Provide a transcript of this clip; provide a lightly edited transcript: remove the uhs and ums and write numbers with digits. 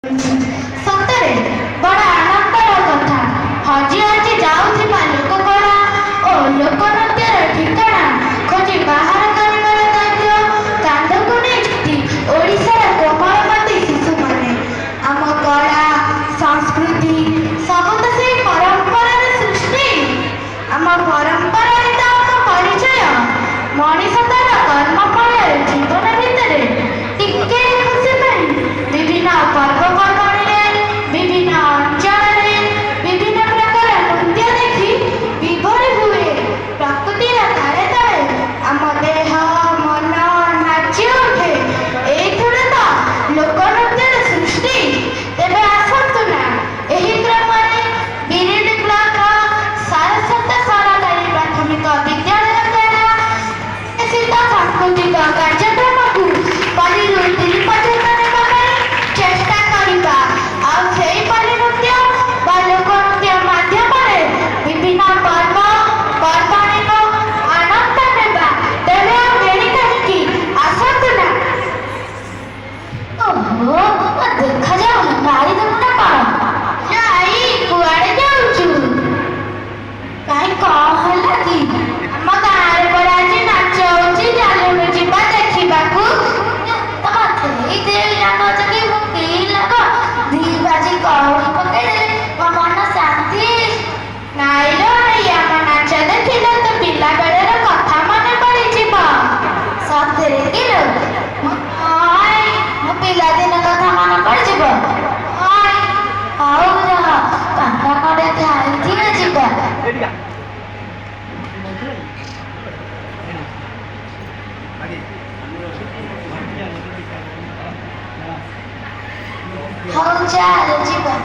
ସତରେ ବଡ଼ ଆନନ୍ଦର କଥା। ହଜି ହଜି ଯାଉଥିବା ଲୋକକଳା ଓ ଲୋକନୃତ୍ୟର ଠିକଣା ଖୋଜି ବାହାର କରିବାର ଦାୟିତ୍ୱ କାନ୍ଧକୁ ନେଇଛନ୍ତି ଓଡ଼ିଶାର କୋମଳମତି ଶିଶୁମାନେ। ଆମ କଳା ସଂସ୍କୃତି ସବୁ ତ ସେଇ ପରମ୍ପରାର ସୃଷ୍ଟି। ଆମ ପରମ୍ପରାରେ ତ ଆମ ପରିଚୟ। ମଣିଷ ତାର କର୍ମ ଫଳରେ ଜୀବନ ଭିତରେ ଟିକେ ଖୁସି ପାଇଁ ବିଭିନ୍ନ ପର୍ବପର୍ବାଣିରେ ବିଭିନ୍ନ ଅଞ୍ଚଳରେ ବିଭିନ୍ନ ପ୍ରକାର ନୃତ୍ୟ ଦେଖି ବିଭୋର ହୁଏ। ପ୍ରକୃତିର ତାଳେ ତାଳେ ଆମ ଦେହ ମନ ନାଚି ଉଠେ। ଏଇଥିରୁ ତ ଲୋକନୃତ୍ୟର ସୃଷ୍ଟି। ତେବେ ଆସନ୍ତୁ ନା ଏହି କ୍ରମରେ ବିରିଡି ବ୍ଲକର ସାରସ୍ୱତ ସରକାରୀ ପ୍ରାଥମିକ ବିଦ୍ୟାଳୟ ଦ୍ୱାରା ସାଂସ୍କୃତିକ କାର୍ଯ୍ୟକ୍ରମକୁ ପଲ୍ଲୀରୁ ଦିଲ୍ଲୀ ପର୍ଯ୍ୟନ୍ତ ନେବା ପାଇଁ ଚେଷ୍ଟା କରିବା ଆଉ ସେହିପରି ନୃତ୍ୟ ବା ଲୋକନୃତ୍ୟ ମାଧ୍ୟମରେ ବିଭିନ୍ନ ପର୍ବ ପର୍ବାଣୀର ଆନନ୍ଦ ନେବା। ତେବେ ଆଉ ଡେରି କାହିଁକି, ଆସନ୍ତୁ ନା। ଓହୋ, ଦେଖାଯାଉନି, ମାରିଦେବୁ ନା କଣ? ନାଇଁ, କୁଆଡ଼େ ଯାଉଛୁ? କାହିଁ କଣ ହେଲା କି? ଆମ ଗାଁରେ ପରା ଆଜି ନାଚ ହଉଛି, ଚାଲୁନୁ ଯିବା ଦେଖିବାକୁ। ତମ ଦେଇ ଜାଣୁଛ କି ମୁଁ କି ଲାଗ ଦି ବାଜି କଉଡ଼ି ପକେଇଦେଲେ ମୋ ମନ ଶାନ୍ତି। ନାଇଲୋ, ଏଇ ଆମ ନାଚ ଦେଖିଲେ ତ ପିଲା ବେଳର କଥା ମନେ ପଡ଼ିଯିବ। ସତରେ କିଲୋ? ମୋ ପିଲାଦିନ କଥା ମନେ ପଡ଼ିଯିବ? ହଉ ରହ, ପାନ ଖଣ୍ଡେ ଖାଇଥିଲେ ଯିବା। ହଉ ଚାଲ ଯିବା।